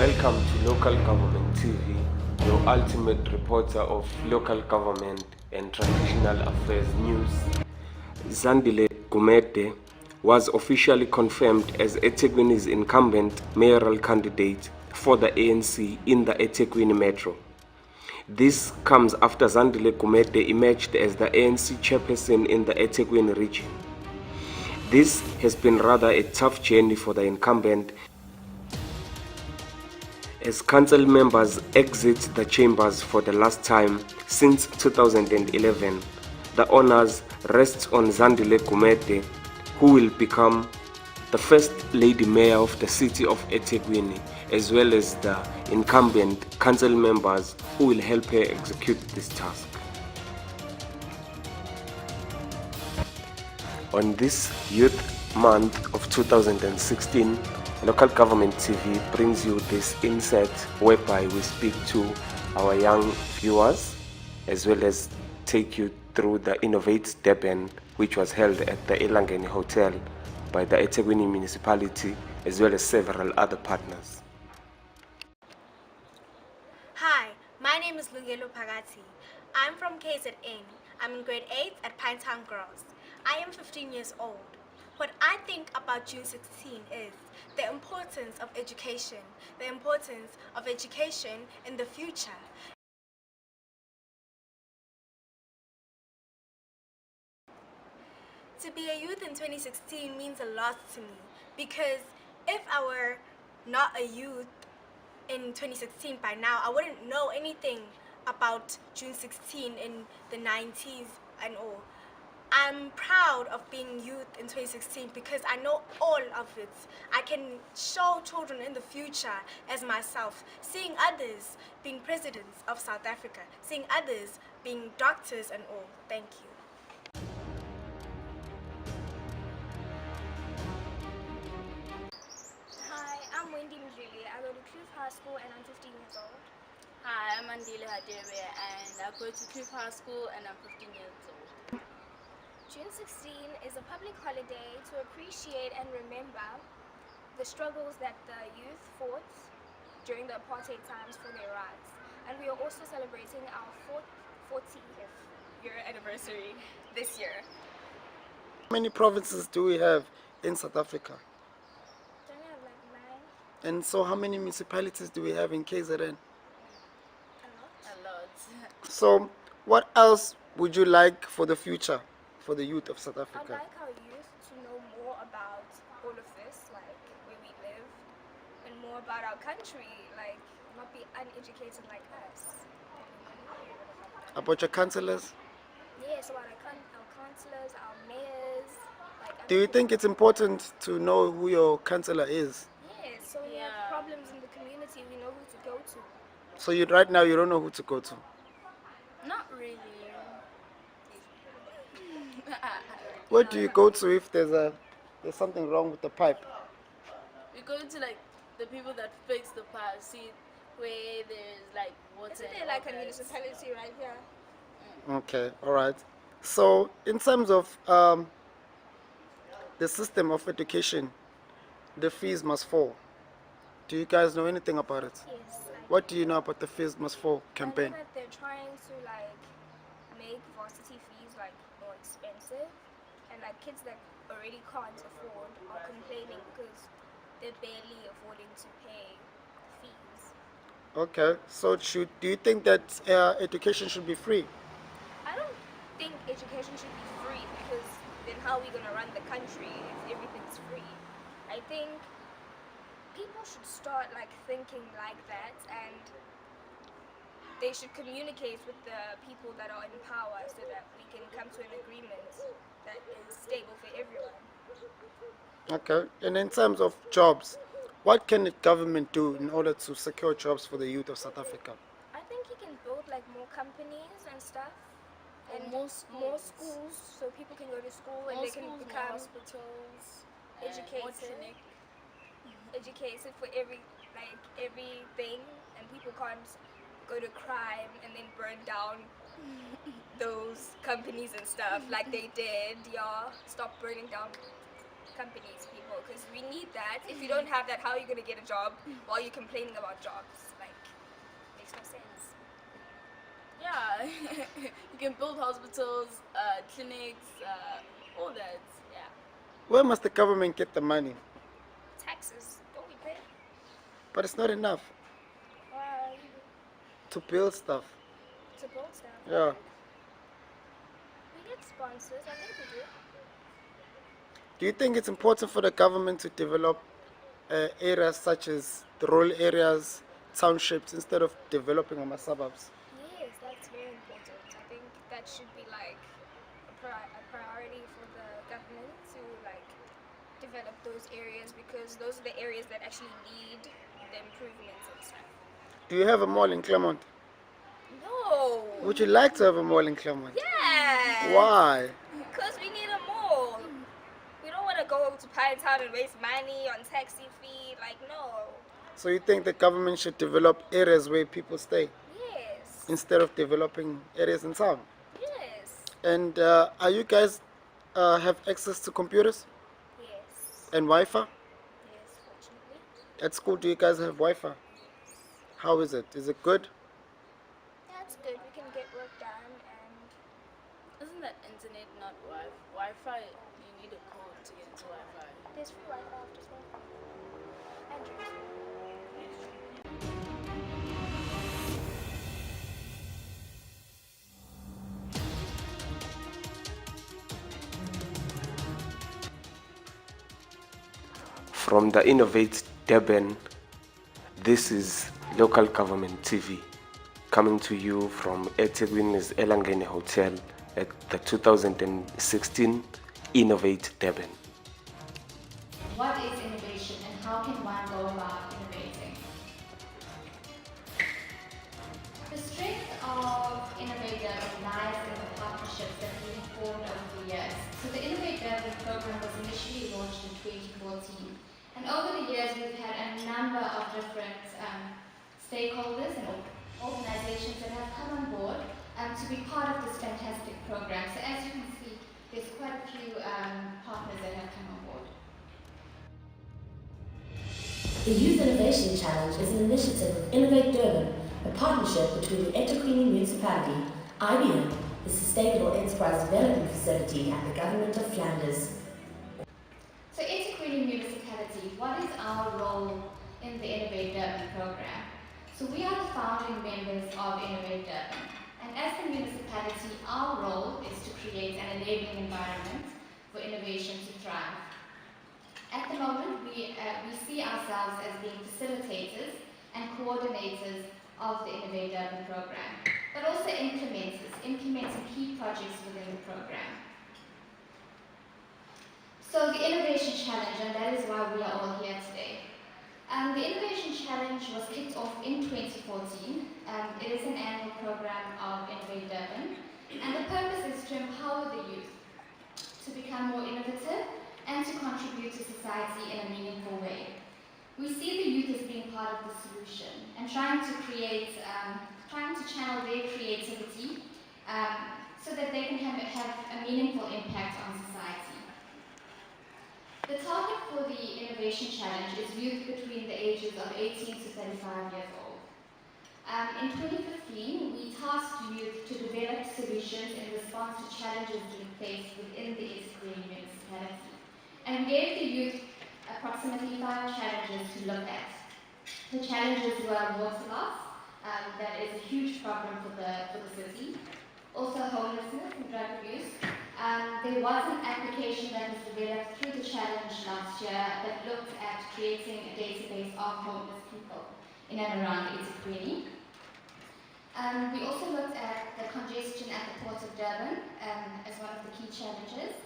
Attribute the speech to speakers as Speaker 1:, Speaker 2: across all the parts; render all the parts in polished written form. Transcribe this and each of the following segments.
Speaker 1: Welcome to Local Government TV, your ultimate reporter of local government and traditional affairs news. Zandile Gumede was officially confirmed as eThekwini's incumbent mayoral candidate for the ANC in the eThekwini Metro. This comes after Zandile Gumede emerged as the ANC chairperson in the eThekwini region. This has been rather a tough journey for the incumbent as council members exit the chambers for the last time since 2011. The honors rest on Zandile Gumede, who will become the first lady mayor of the city of eThekwini, as well as the incumbent council members who will help her execute this task. On this Youth Month of 2016, Local Government TV brings you this insert whereby we speak to our young viewers as well as take you through the Innovate Durban, which was held at the Elangeni Hotel by the eThekwini municipality as well as several other partners.
Speaker 2: Hi, my name is Lungelo Pagati. I'm from KZN. I'm in grade 8 at Pinetown Girls. I am 15 years old. What I think about June 16 is the importance of education in the future. To be a youth in 2016 means a lot to me because if I were not a youth in 2016 by now, I wouldn't know anything about June 16 in the 90s and all. I'm proud of being youth in 2016 because I know all of it. I can show children in the future as myself, seeing others being presidents of South Africa, seeing others being doctors and all. Thank you.
Speaker 3: Hi, I'm Wendy Mzuli. I go to Kloof High School and I'm 15 years old.
Speaker 4: Hi, I'm Andile Hadebe and I go to Kloof High School and I'm 15 years old.
Speaker 3: June 16 is a public holiday to appreciate and remember the struggles that the youth fought during the apartheid times for their rights. And we are also celebrating our 40th year anniversary this year.
Speaker 5: How many provinces do we have in South Africa?
Speaker 3: Don't we have like 9?
Speaker 5: And so how many municipalities do we have in KZN?
Speaker 3: A lot.
Speaker 4: A lot.
Speaker 5: So what else would you like for the future for the youth of South
Speaker 3: I'd
Speaker 5: Africa?
Speaker 3: like our youth to know more about all of this, like where we live, and more about our country, like not be uneducated like us.
Speaker 5: About your councillors?
Speaker 3: Yes, about our councillors, our mayors. Like,
Speaker 5: Do you think it's important to know who your councillor is?
Speaker 3: Yes, so when we have problems in the community, we know who to go to.
Speaker 5: So right now you don't know who to go to?
Speaker 4: Not really.
Speaker 5: Where do you go to if there's something wrong with the pipe?
Speaker 4: We go to like the people that fix the pipe, see where there's like water.
Speaker 3: Isn't
Speaker 4: and
Speaker 3: there like
Speaker 4: all
Speaker 3: a
Speaker 4: that.
Speaker 3: municipality right here?
Speaker 5: Okay, all right. So in terms of the system of education, the fees must fall. Do you guys know anything about it?
Speaker 3: Yes.
Speaker 5: What do you know about the fees must fall campaign?
Speaker 3: I know that they're trying to like make varsity fees like more expensive, and like kids that already can't afford are complaining because they're barely affording to pay fees.
Speaker 5: Okay, so do you think that education should be free?
Speaker 3: I don't think education should be free because then how are we gonna run the country if everything's free? I think people should start like thinking like that, and they should communicate with the people that are in power so that we can come to an agreement that is stable for everyone.
Speaker 5: Okay, and in terms of jobs, what can the government do in order to secure jobs for the youth of South Africa?
Speaker 3: I think he can build like more companies and stuff, and
Speaker 4: more
Speaker 3: schools so people can go to school and
Speaker 4: More
Speaker 3: they can
Speaker 4: schools, more
Speaker 3: become
Speaker 4: hospitals, and more
Speaker 3: educated.
Speaker 4: clinic.
Speaker 3: Educated for everything, and people can't go to crime and then burn down those companies and stuff like they did. Yeah, stop burning down companies, people, because we need that. If you don't have that, how are you going to get a job while you're complaining about jobs? Like, makes no sense.
Speaker 4: Yeah, you can build hospitals, clinics, all that. Yeah.
Speaker 5: Where must the government get the money?
Speaker 3: Taxes, don't we pay?
Speaker 5: But it's not enough
Speaker 3: Why?
Speaker 5: to build stuff.
Speaker 3: To build stuff.
Speaker 5: Yeah.
Speaker 3: We get sponsors, I think we do.
Speaker 5: Do you think it's important for the government to develop areas such as the rural areas, townships, instead of developing on the suburbs?
Speaker 3: Yes, that's very important. I think that should be like a priority for the government to like develop those areas, because those are the areas that actually need the improvements and stuff.
Speaker 5: Do you have a mall in Claremont?
Speaker 3: No.
Speaker 5: Would you like to have a mall in Claremont?
Speaker 3: Yeah.
Speaker 5: Why?
Speaker 3: Because we need a mall. We don't want to go to Pinetown and waste money on taxi fee. Like, no.
Speaker 5: So you think the government should develop areas where people stay
Speaker 3: Yes.
Speaker 5: instead of developing areas in town?
Speaker 3: Yes.
Speaker 5: And are you guys have access to computers
Speaker 3: Yes.
Speaker 5: and Wi-Fi?
Speaker 3: Yes, fortunately.
Speaker 5: At school, do you guys have Wi-Fi? How is it? Is it good?
Speaker 3: That's good. We can get work done and
Speaker 4: Isn't that internet not Wi-Fi? You need a code to get into Wi-Fi.
Speaker 3: there's free Wi-Fi after school. Andrews.
Speaker 1: From the Innovate Durban, this is Local Government TV, coming to you from eThekwini's Elangeni Hotel at the 2016 Innovate Durban.
Speaker 6: What is innovation and how can one go about innovating? The strength of Innovator lies in the partnerships that we have formed over the years. So the Innovator program was initially launched in 2014. And over the years we've had a number of different stakeholders and organizations that have come on board to be part of this fantastic program. So as you can see, there's quite a few partners that have come on board.
Speaker 7: The Youth Innovation Challenge is an initiative of Innovate Durban, a partnership between the eThekwini Municipality, IBM, the Sustainable Enterprise Development Facility, and the Government of Flanders.
Speaker 6: So eThekwini Municipality, what is our role in the Innovate Durban program? So we are the founding members of Innovate Durban. And as the municipality, our role is to create an enabling environment for innovation to thrive. At the moment, we see ourselves as being facilitators and coordinators of the Innovate Durban program, but also implementing key projects within the program. So the Innovation Challenge, and that is why we are all here today. The Innovation Challenge was kicked off in 2014. It is an annual program of Innovate Durban, and the purpose is to empower the youth to become more innovative and to contribute to society in a meaningful way. We see the youth as being part of the solution and trying to channel their creativity so that they can have a meaningful impact on society. The target for the Innovation Challenge is youth between the ages of 18 to 35 years old. In 2015, we tasked youth to develop solutions in response to challenges being faced within the eThekwini municipality. And we gave the youth approximately 5 challenges to look at. The challenges were water loss, that is a huge problem for the city. Also homelessness and drug abuse. There was an application that was developed through the challenge last year that looked at creating a database of homeless people in and around eThekwini. We also looked at the congestion at the Port of Durban as one of the key challenges.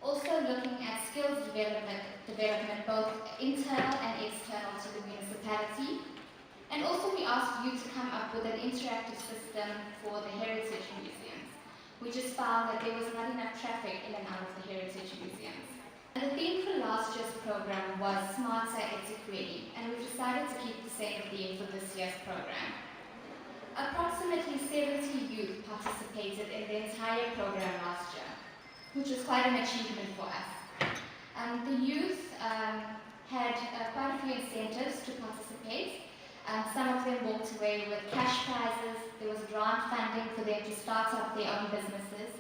Speaker 6: Also looking at skills development both internal and external to the municipality. And also we asked you to come up with an interactive system for the heritage museums. We just found that there was not enough traffic in and out of the heritage museums. And the theme for last year's program was Smarter eThekwini, and we've decided to keep the same theme for this year's program. Approximately 70 youth participated in the entire program last year, which was quite an achievement for us. The youth had quite a few incentives to participate. Some of them walked away with cash prizes. There was grant funding for them to start up their own businesses.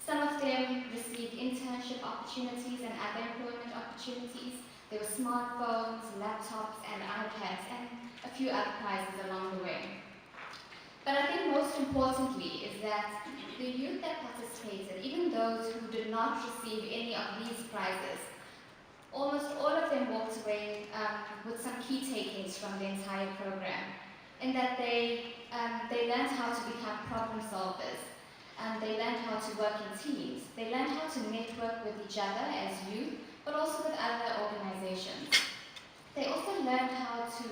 Speaker 6: Some of them received internship opportunities and other employment opportunities. There were smartphones, laptops, and iPads, and a few other prizes along the way. But I think most importantly is that the youth that participated, even those who did not receive any of these prizes, almost all of them walked away with some key takings from the entire program, in that they learned how to become problem solvers, they learned how to work in teams, they learned how to network with each other as youth, but also with other organizations. They also learned how to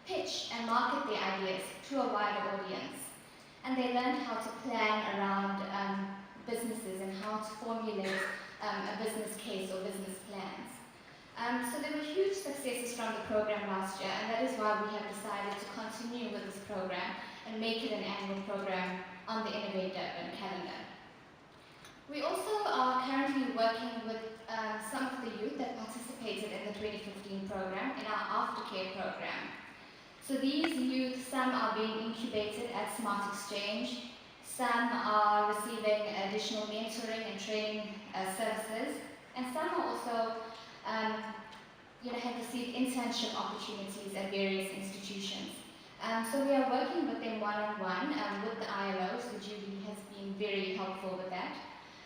Speaker 6: pitch and market their ideas to a wider audience, and they learned how to plan around businesses and how to formulate a business case or business plans. So there were huge successes from the program last year, and that is why we have decided to continue with this program and make it an annual program on the Innovate Durban calendar. We also are currently working with some of the youth that participated in the 2015 program in our aftercare program. So these youth, some are being incubated at Smart Exchange, some are receiving additional mentoring and training services, and some are also have received internship opportunities at various institutions. So we are working with them one-on-one with the ILOs. The Julie has been very helpful with that.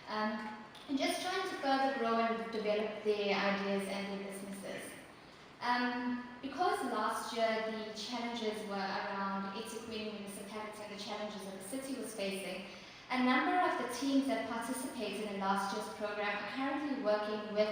Speaker 6: And just trying to further grow and develop their ideas and their businesses. Because last year the challenges were around eThekwini municipality and the challenges that the city was facing, a number of the teams that participated in last year's program are currently working with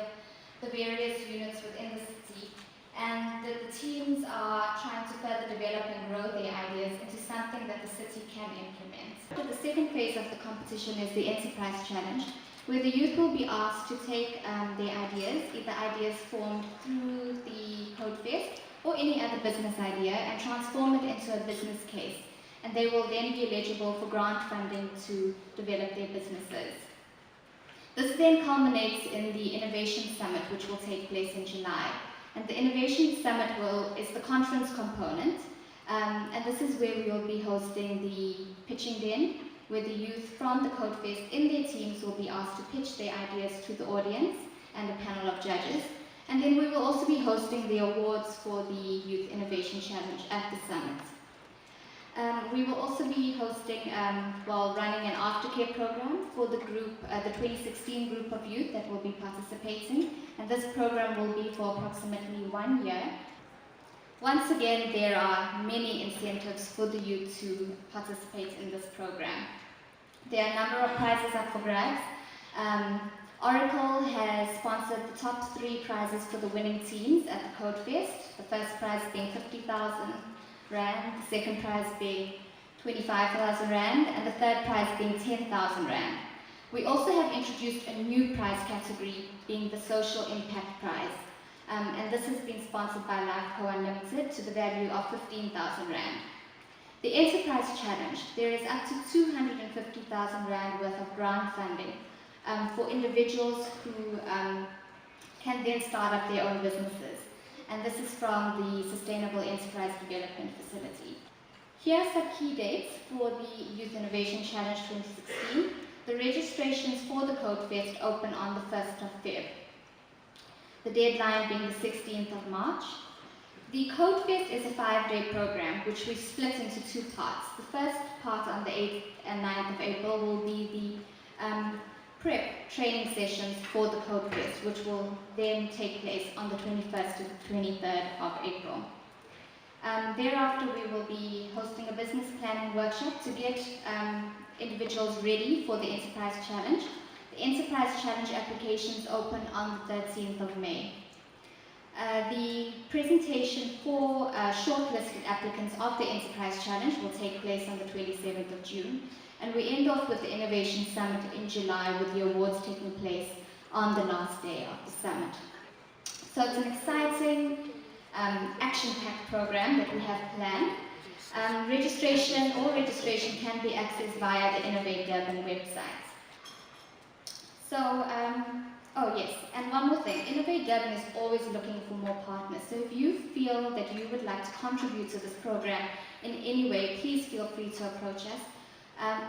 Speaker 6: the various units within the city, and the teams are trying to further develop and grow their ideas into something that the city can implement. The second phase of the competition is the Enterprise Challenge, where the youth will be asked to take their ideas, either ideas formed through the CodeFest or any other business idea, and transform it into a business case. And they will then be eligible for grant funding to develop their businesses. This then culminates in the Innovation Summit, which will take place in July. And the Innovation Summit is the conference component, and this is where we will be hosting the pitching den, where the youth from the CodeFest in their teams will be asked to pitch their ideas to the audience and a panel of judges. And then we will also be hosting the awards for the Youth Innovation Challenge at the summit. We will also be hosting, running an aftercare program for the group, the 2016 group of youth that will be participating. And this program will be for approximately 1 year. Once again, there are many incentives for the youth to participate in this program. There are a number of prizes up for grabs. Oracle has sponsored the top 3 prizes for the winning teams at the CodeFest. The first prize being 50,000 Rand, the second prize being 25,000 Rand, and the third prize being 10,000 Rand. We also have introduced a new prize category, being the Social Impact Prize. And this has been sponsored by LifeCo Unlimited to the value of 15,000 Rand. The Enterprise Challenge, there is up to 250,000 Rand worth of grant funding for individuals who can then start up their own businesses. And this is from the Sustainable Enterprise Development Facility. Here are some key dates for the Youth Innovation Challenge 2016. The registrations for the CodeFest open on the 1st of Feb. The deadline being the 16th of March. The CodeFest is a 5-day program which we split into 2 parts. The first part on the 8th and 9th of April will be the prep training sessions for the CodeFest, which will then take place on the 21st to the 23rd of April. Thereafter, we will be hosting a business planning workshop to get individuals ready for the Enterprise Challenge. The Enterprise Challenge applications open on the 13th of May. The presentation for shortlisted applicants of the Enterprise Challenge will take place on the 27th of June. And we end off with the Innovation Summit in July, with the awards taking place on the last day of the summit. So it's an exciting, action-packed program that we have planned. Registration can be accessed via the Innovate Durban website. So Oh yes, and one more thing, Innovate Durban is always looking for more partners. So if you feel that you would like to contribute to this program in any way, please feel free to approach us.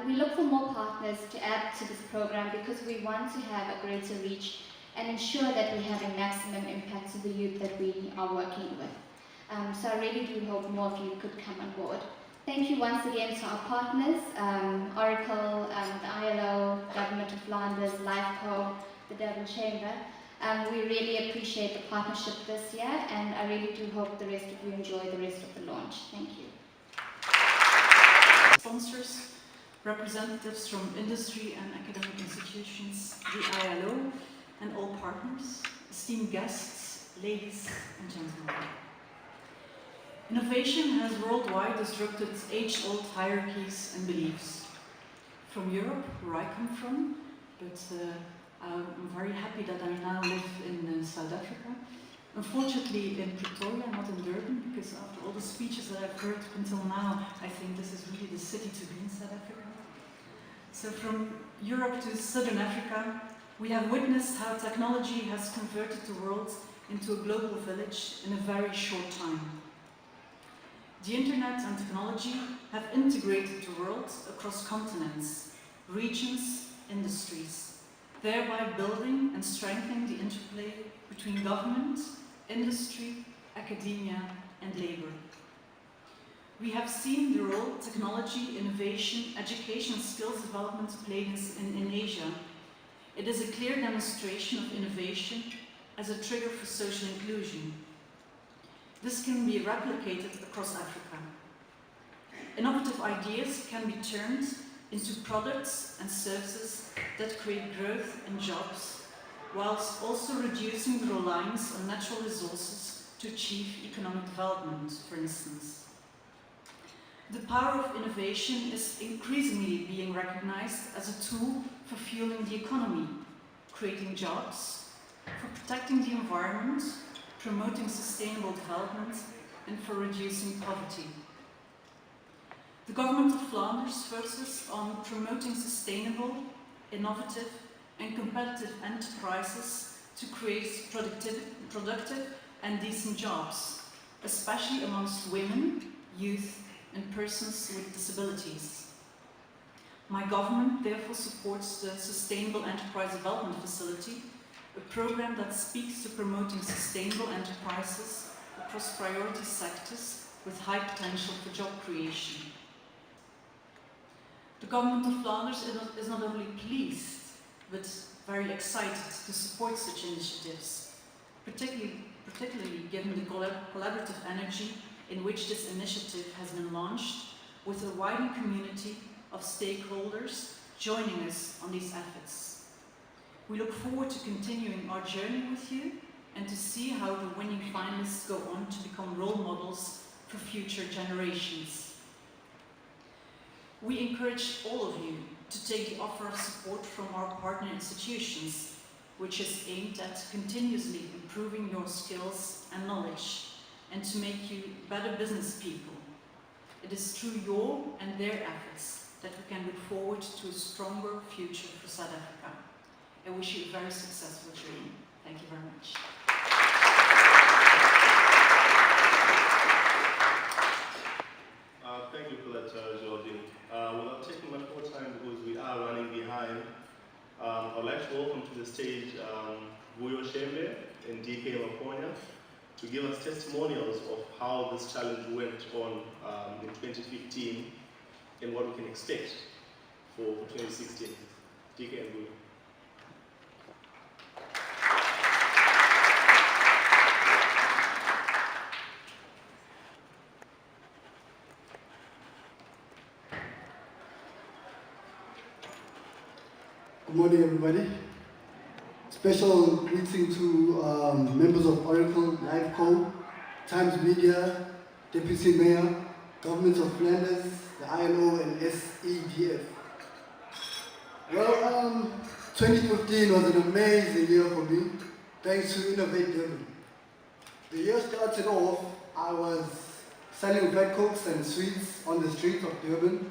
Speaker 6: We look for more partners to add to this program because we want to have a greater reach and ensure that we have a maximum impact to the youth that we are working with. So I really do hope more of you could come on board. Thank you once again to our partners, Oracle, the ILO, Government of Flanders, LifeCo, the Durban Chamber. We really appreciate the partnership this year, and I really do hope the rest of you enjoy the rest of the launch. Thank you.
Speaker 8: Sponsors, representatives from industry and academic institutions, the ILO, and all partners, esteemed guests, ladies and gentlemen. Innovation has worldwide disrupted age-old hierarchies and beliefs. From Europe, where I come from, but I'm very happy that I now live in South Africa. Unfortunately in Pretoria, not in Durban, because after all the speeches that I've heard until now, I think this is really the city to be in South Africa. So from Europe to Southern Africa, we have witnessed how technology has converted the world into a global village in a very short time. The internet and technology have integrated the world across continents, regions, industries, thereby building and strengthening the interplay between government, industry, academia, and labor. We have seen the role technology, innovation, education, and skills development played in Asia. It is a clear demonstration of innovation as a trigger for social inclusion. This can be replicated across Africa. Innovative ideas can be turned into products and services that create growth and jobs, whilst also reducing the reliance on natural resources to achieve economic development, for instance. The power of innovation is increasingly being recognized as a tool for fueling the economy, creating jobs, for protecting the environment, promoting sustainable development, and for reducing poverty. The Government of Flanders focuses on promoting sustainable, innovative, and competitive enterprises to create productive and decent jobs, especially amongst women, youth, and persons with disabilities. My government therefore supports the Sustainable Enterprise Development Facility, a program that speaks to promoting sustainable enterprises across priority sectors with high potential for job creation. The Government of Flanders is not only pleased, but very excited to support such initiatives, particularly given the collaborative energy in which this initiative has been launched, with a widened community of stakeholders joining us on these efforts. We look forward to continuing our journey with you and to see how the winning finalists go on to become role models for future generations. We encourage all of you to take the offer of support from our partner institutions, which is aimed at continuously improving your skills and knowledge and to make you better business people. It is through your and their efforts that we can look forward to a stronger future for South Africa. I wish you a very successful journey. Thank you very much.
Speaker 9: Thank you for that, Geraldine. Without taking much more time because we are running behind, I'd like to welcome to the stage Vuyo Shembe and DK Maponya to give us testimonials of how this challenge went on in 2015 and what we can expect for 2016. DK and Vuyo.
Speaker 10: Good morning, everybody. Special greeting to members of Oracle, LifeCo, Times Media, Deputy Mayor, Government of Flanders, the ILO, and SEDF. Well, 2015 was an amazing year for me, thanks to Innovate Durban. The year started off, I was selling bread cokes and sweets on the streets of Durban,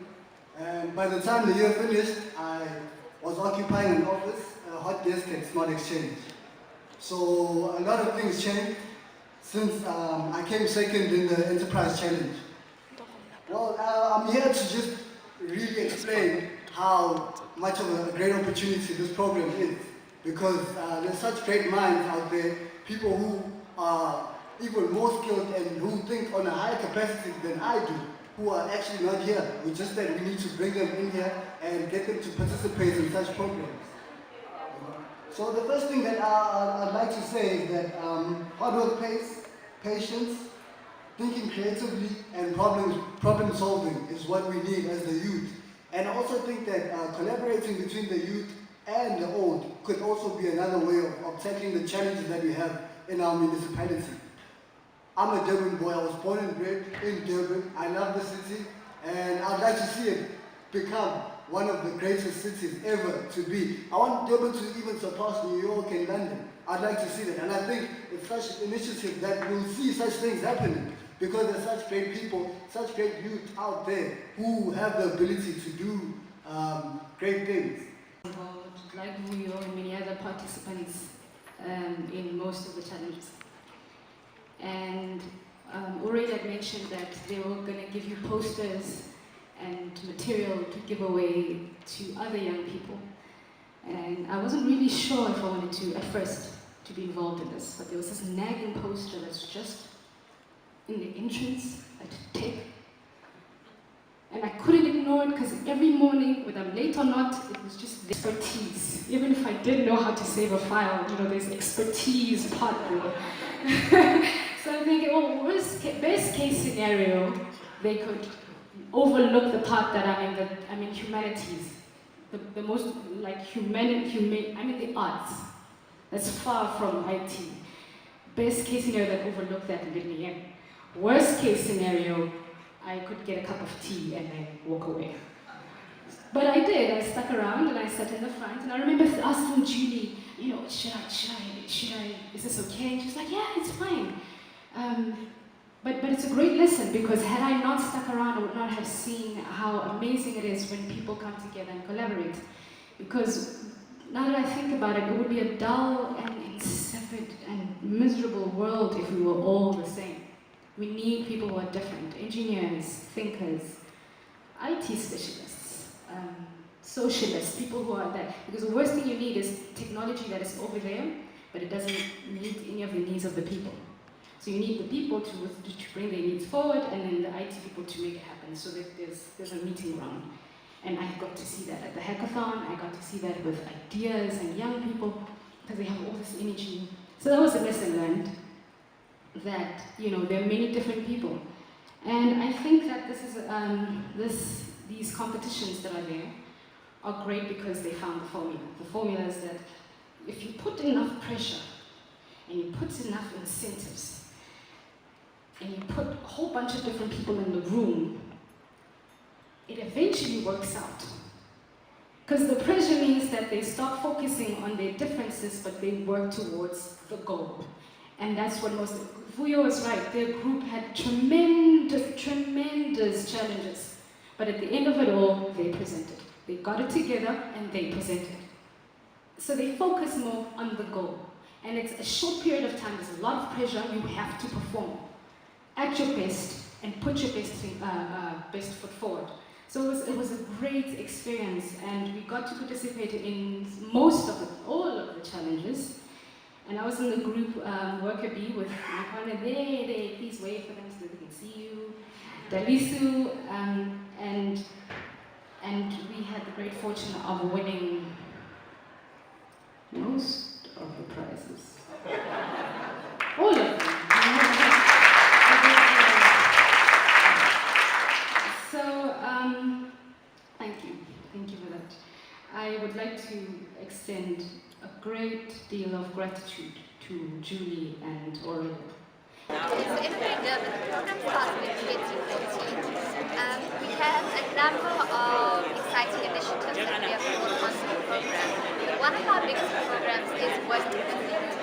Speaker 10: and by the time the year finished, I was occupying an office, a hot desk at Smart Exchange. So a lot of things changed since I came second in the Enterprise Challenge. Well, I'm here to just really explain how much of a great opportunity this program is, because there's such great minds out there, people who are even more skilled and who think on a higher capacity than I do, who are actually not here. It's just that we need to bring them in here and get them to participate in such programs. So the first thing that I'd like to say is that hard work pays, patience, thinking creatively, and problem solving is what we need as the youth. And I also think that collaborating between the youth and the old could also be another way of tackling the challenges that we have in our municipality. I'm a Durban boy. I was born and bred in Durban. I love the city, and I'd like to see it become one of the greatest cities ever to be. I want Durban to even surpass New York and London. I'd like to see that, and I think it's such an initiative that we'll see such things happening, because there's such great people, such great youth out there who have the ability to do great things.
Speaker 11: Like Vuyo and many other participants in most of the challenges. And already I mentioned that they were going to give you posters and material to give away to other young people. And I wasn't really sure if I wanted to, at first, to be involved in this, but there was this nagging poster that's just in the entrance at Tech. And I couldn't ignore it because every morning, whether I'm late or not, it was just expertise. Even if I didn't know how to save a file, you know, there's expertise part there. So I'm thinking, oh, best case scenario, they could overlook the part that I'm in humanities. The most, like, I'm in the arts. That's far from IT. Best case scenario, they overlook that and get me in. Worst case scenario, I could get a cup of tea and then walk away. But I did. I stuck around and I sat in the front. And I remember asking Julie, you know, should I, is this okay? And she was like, yeah, it's fine. But it's a great lesson, because had I not stuck around, I would not have seen how amazing it is when people come together and collaborate. Because now that I think about it, it would be a dull and insipid and miserable world if we were all the same. We need people who are different, engineers, thinkers, IT specialists, socialists, people who are that. Because the worst thing you need is technology that is over there, but it doesn't meet any of the needs of the people. So you need the people to bring their needs forward, and then the IT people to make it happen, so that there's a meeting ground. And I got to see that at the hackathon. I got to see that with ideas and young people, because they have all this energy. So that was a lesson learned, that, you know, there are many different people. And I think that these competitions that are there are great because they found the formula. The formula is that if you put enough pressure and you put enough incentives and you put a whole bunch of different people in the room, it eventually works out. Because the pressure means that they stop focusing on their differences, but they work towards the goal. And that's what Vuyo was right. Their group had tremendous challenges. But at the end of it all, they presented. They got it together and they presented. So they focus more on the goal. And it's a short period of time. There's a lot of pressure. You have to perform at your best and put your best foot forward. So it was a great experience, and we got to participate in all of the challenges. And I was in the group Worker B with my partner. Please wave for them so they can see you. Dalisu, and we had the great fortune of winning most of the prizes. All of them. So, thank you for that. I would like to extend a great deal of gratitude to Julie and Aurelia.
Speaker 12: Innovate Durban, the program started in 2014. We have a number of exciting initiatives that we have brought onto the program. But one of our biggest programs is working with the youth.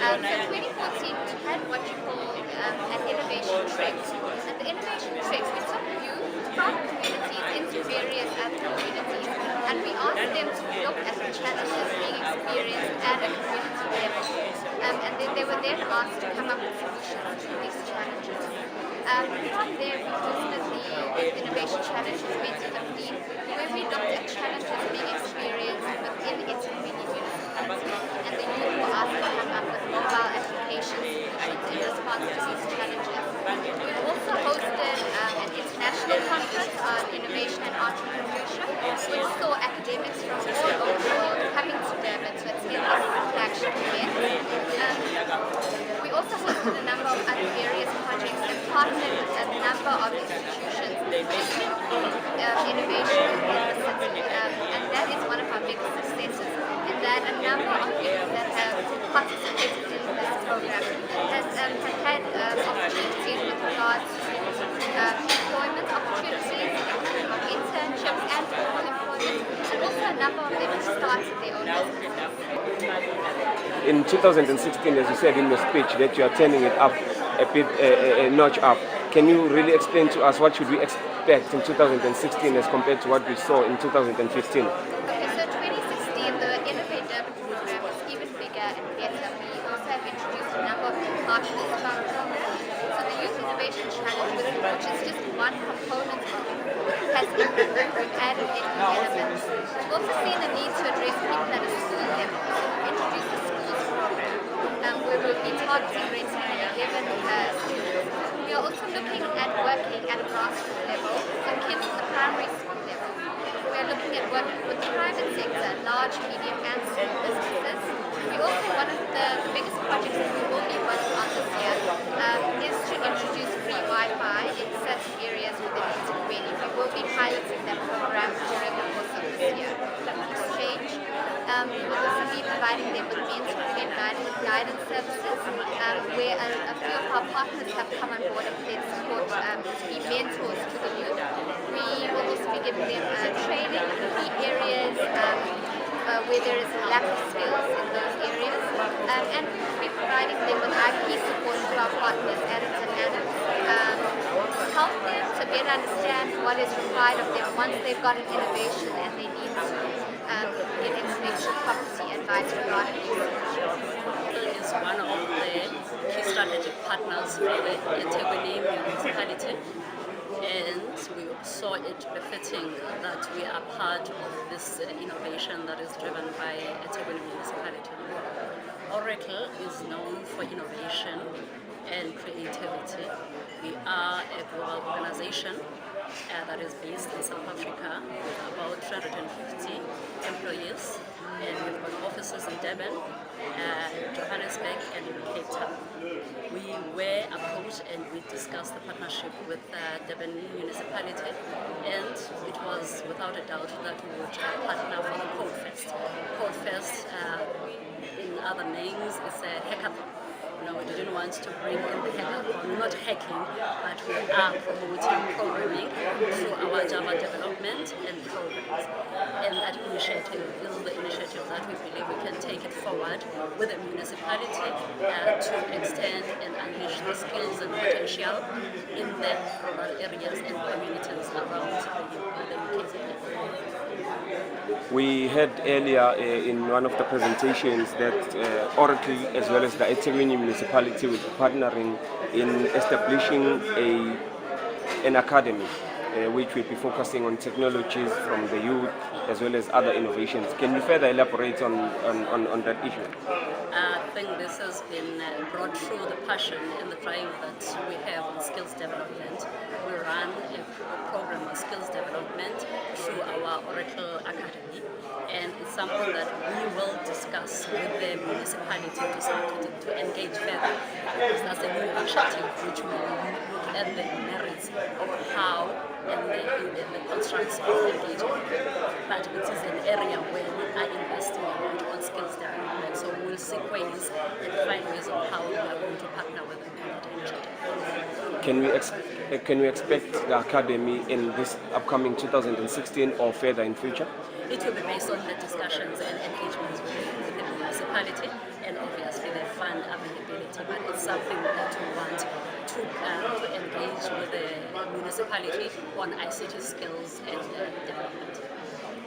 Speaker 12: So in 2014, we had what you call an innovation trek. And the innovation treks, we took youth from communities into various other communities. and we asked them to look at the challenges being experienced at a community level. And then they were then asked to come up with solutions to these challenges. From there, we visited the Innovation Challenge 2015, where we looked at challenges being experienced within eThekwini municipality, and the youth were asked to come up with mobile application solutions in response to these challenges. We also hosted an international conference on innovation and entrepreneurship, which saw academics from all over the world coming to Durban to attend this flagship event. We also hosted a number of other various projects and partnered with a number of institutions to improve innovation in the city. And that is one of our biggest successes, and that a number of people that have participated in this program have had opportunities with regards to employment opportunities, internships and formal employment, and also a number of them have started their own businesses.
Speaker 1: In 2016, as you said in your speech, that you are turning it up a bit, a notch up. Can you really explain to us what should we expect in 2016 as compared to what we saw in 2015?
Speaker 12: Okay, so 2016, the Innovate Durban program is even bigger and better. We also have introduced a number of new partners to our program. So the Youth Innovation Challenge, which is just one component of it, has improved. We've added new elements. We've also seen the need to address people at a school level. So we've introduced the schools program, where we'll be targeting grades 9 and 11 students. We are also looking at working at a grassroots level, so kids at the primary school level. We are looking at working with the private sector, large, medium and small businesses. We also, one of the biggest projects that we will be working on this year is to introduce free Wi-Fi in certain areas within eThekwini. We will be piloting that program during the course of this year. Exchange. We will also be providing them with mentoring and guidance services, where a few of our partners have come on board and pledged support to be mentors to the youth. We will also be giving them training in key areas where there is a lack of skills in those areas, and we'll be providing them with IP support to our partners at Adams, help them to better understand what is required of them once they've got an innovation and they need to get intellectual property advice regarding these solutions.
Speaker 13: Is one of the key strategic partners for the eThekwini municipality, and we saw it befitting that we are part of this innovation that is driven by eThekwini municipality. Oracle is known for innovation and creativity. We are a global organization that is based in South Africa with about 350 employees, and we've got offices in Durban, Johannesburg and in Cape Town. We were approached and we discussed the partnership with Durban municipality, and it was without a doubt that we would partner for the CodeFest. CodeFest, in other names, is a hackathon. No, we didn't want to bring in the hackathon, not hacking, but we are promoting programming through our Java development and programs. And that initiative is the initiative that we believe we can take it forward with the municipality to extend and unleash the skills and potential in the rural areas and communities around the UK.
Speaker 1: We heard earlier in one of the presentations that Oracle as well as the eThekwini municipality will be partnering in establishing an academy which will be focusing on technologies from the youth as well as other innovations. Can you further elaborate on that issue?
Speaker 13: I think this has been brought through the passion and the drive that we have on skills development. We run a program on skills development through our Oracle Academy, and it's something that we will discuss with the municipality to engage further, because that's a new initiative which will look at the merits of how and the constructs of engagement. But it is an area where we are investing a lot on skills development, so we'll seek ways and find ways of how we are going to partner with them on that initiative.
Speaker 1: Can we expect the academy in this upcoming 2016 or further in future?
Speaker 13: It will be based on the discussions and engagements with the municipality and obviously the fund availability, but it's something that we want to engage with the municipality on ICT skills and development.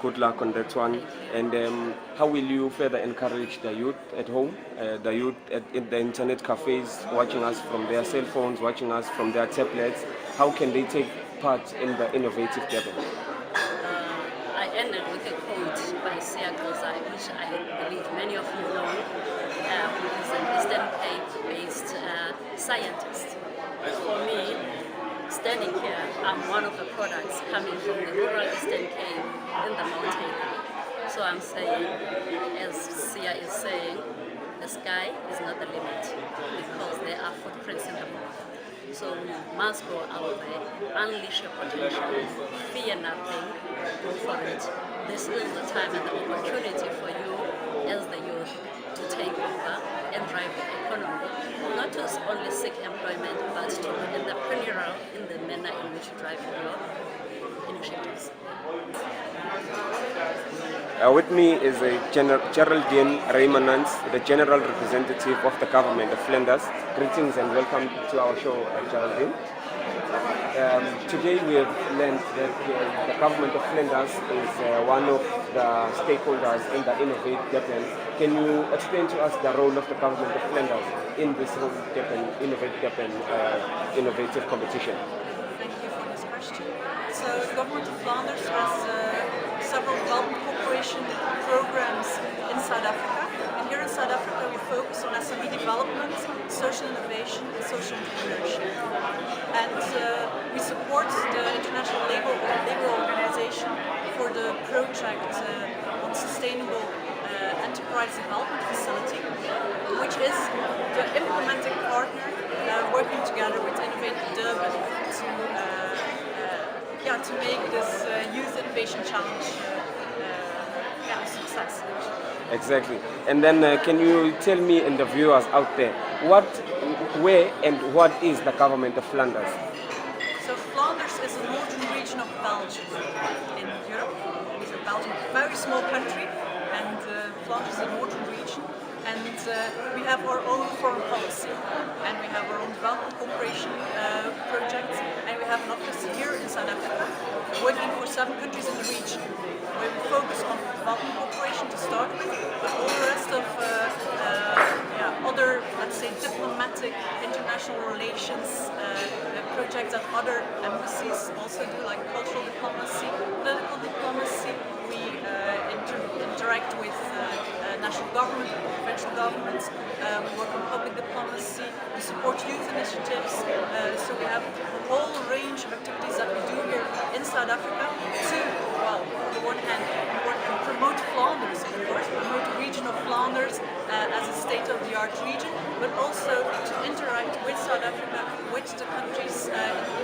Speaker 1: good luck on that one. And how will you further encourage the youth at home, the youth in the internet cafes, watching us from their cell phones, watching us from their tablets? How can they take part in the innovative Durban?
Speaker 13: I ended with a quote by Sia Gozai, which I believe many of you know, who is an Eastern Cape-based scientist. For me, standing here, I'm one of the products coming from the rural Eastern Cape in the mountain. So I'm saying, as Sia is saying, the sky is not the limit because there are footprints in the moon. So we must go out there, unleash your potential, fear nothing, go for it. This is the time and the opportunity for you as the youth to take over and drive the economy. Not to only seek employment, but to be entrepreneurial in the manner in which you drive your initiatives.
Speaker 1: With me is a Geraldine Raymonans, the General Representative of the Government of Flanders. Greetings and welcome to our show, Geraldine. Today we have learned that the Government of Flanders is one of the stakeholders in the Innovate Durban. Can you explain to us the role of the Government of Flanders in this whole Innovate Durban innovative competition?
Speaker 8: Thank you for this question. So the Government of Flanders has several development cooperation programs in South Africa. And here in South Africa we focus on SME development, social innovation and social entrepreneurship. And we support the International Labour Organization for the project on sustainable enterprise development facility, which is the implementing partner working together with Innovate Durban to make this Youth Innovation Challenge a success.
Speaker 1: Exactly. And then can you tell me and the viewers out there, where and what is the Government of Flanders?
Speaker 8: So Flanders is a northern region of Belgium in Europe. So Belgium is a very small country, and Flanders is a northern region. And we have our own foreign policy, and we have our own development cooperation projects, and we have an office here in South Africa, working for 7 countries in the region, where we focus on development cooperation to start with, but all the rest of other, let's say, diplomatic, international relations projects that other embassies also do, like cultural diplomacy, political diplomacy. We interact with national government, provincial governments, we work on public diplomacy, we support youth initiatives, so we have a whole range of activities that we do here in South Africa to, well, on the one hand, promote Flanders, of course, promote the region of Flanders as a state-of-the-art region, but also to interact with South Africa, with the countries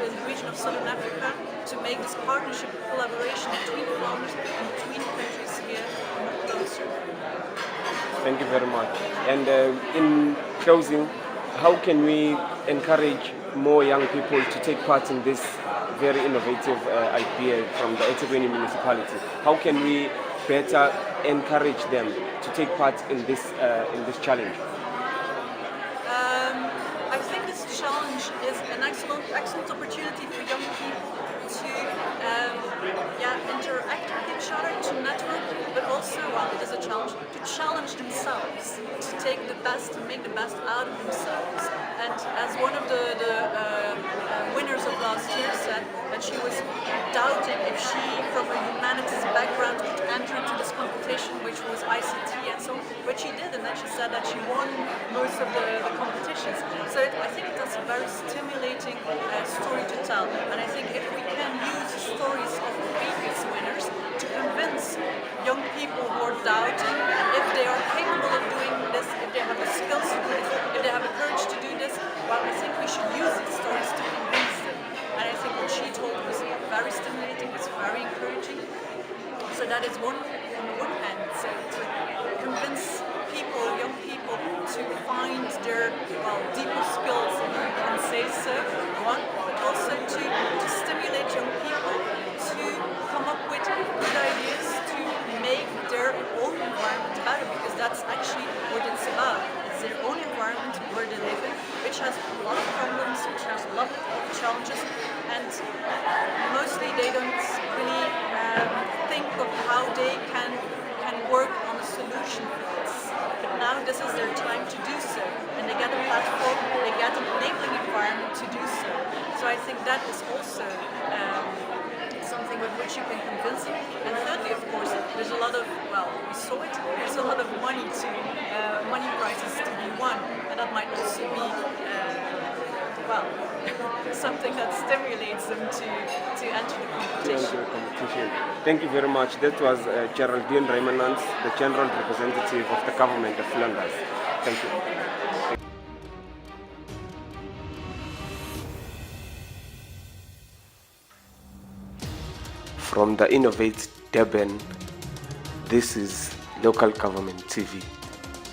Speaker 8: in the region of Southern Africa, to make this partnership collaboration between Flanders and between countries here closer.
Speaker 1: Thank you very much. And in closing, how can we encourage more young people to take part in this very innovative idea from the eThekwini municipality? How can we better encourage them to take part in this challenge?
Speaker 8: I think this challenge is an excellent opportunity for young people to interact with each other, to network, but also, well, it is a challenge to challenge themselves, to take the best, to make the best out of themselves. And as one of the winners of last year said, that she was doubting if she, from a humanities background, could enter into this competition, which was ICT and so on, but she did, and then she said that she won most of the competitions. So I think that's a very stimulating story to tell, and I think if we can use stories of previous winners to convince young people who are doubting if they are capable of doing this, if they have the skills to do this, if they have the courage to do this, well, I think we should use these stories to convince them. And I think what she told was very stimulating, was very encouraging. So that is on the one hand, so to convince people, young people, to find their, well, deeper skills, if you can say so, one, but also to stimulate young people to come up with good ideas to make their own environment better, because that's actually what it's about. It's their own environment where they live in, which has a lot of problems, which has a lot of challenges, and mostly they don't really think of how how they can work on a solution for this. But now this is their time to do so, and they get a platform, they get an enabling environment to do so. So I think that is also something with which you can convince them. And thirdly, of course, there's a lot of, well, we saw it, there's a lot of money prizes to be won, and that might also be, well, something that stimulates them to enter the competition.
Speaker 1: Thank you very much. That was Geraldine Remenans, the General Representative of the Government of Flanders. Thank you. From the Innovate Durban, this is Local Government TV,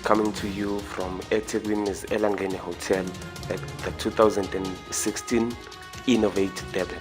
Speaker 1: coming to you from eThekwini's Elangeni Hotel at the 2016 Innovate Durban.